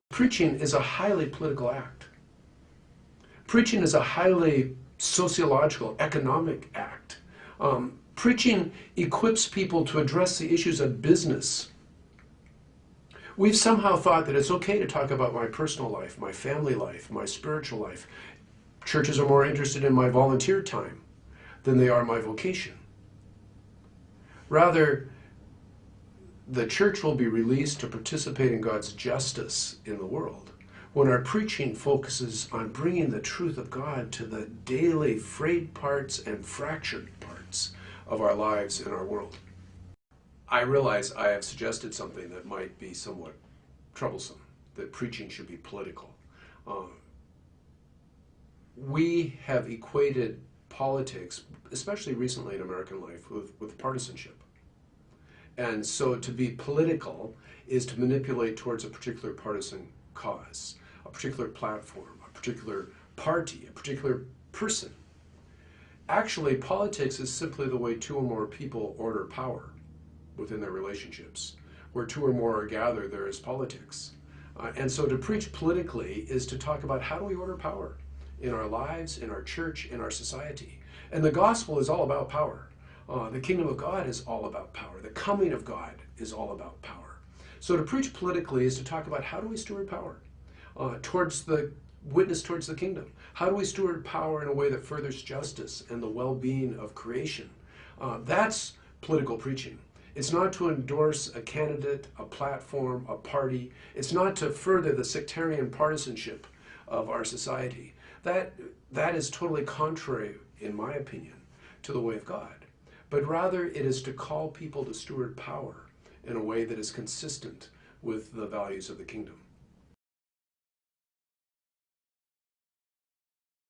Preaching is a highly political act. Preaching is a highly sociological, economic act. Preaching equips people to address the issues of business. We've somehow thought that it's okay to talk about my personal life, my family life, my spiritual life. Churches are more interested in my volunteer time than they are my vocation. Rather, the church will be released to participate in God's justice in the world when our preaching focuses on bringing the truth of God to the daily frayed parts and fractured parts of our lives and our world. I realize I have suggested something that might be somewhat troublesome, that preaching should be political. We have equated politics, especially recently in American life, with partisanship. And so to be political is to manipulate towards a particular partisan cause, a particular platform, a particular party, a particular person. Actually, politics is simply the way two or more people order power within their relationships. Where two or more are gathered, there is politics. And so to preach politically is to talk about how do we order power in our lives, in our church, in our society. And the gospel is all about power. The kingdom of God is all about power. The coming of God is all about power. So to preach politically is to talk about how do we steward power towards the witness towards the kingdom. How do we steward power in a way that furthers justice and the well-being of creation? That's political preaching. It's not to endorse a candidate, a platform, a party. It's not to further the sectarian partisanship of our society. That is totally contrary, in my opinion, to the way of God. But rather it is to call people to steward power in a way that is consistent with the values of the kingdom.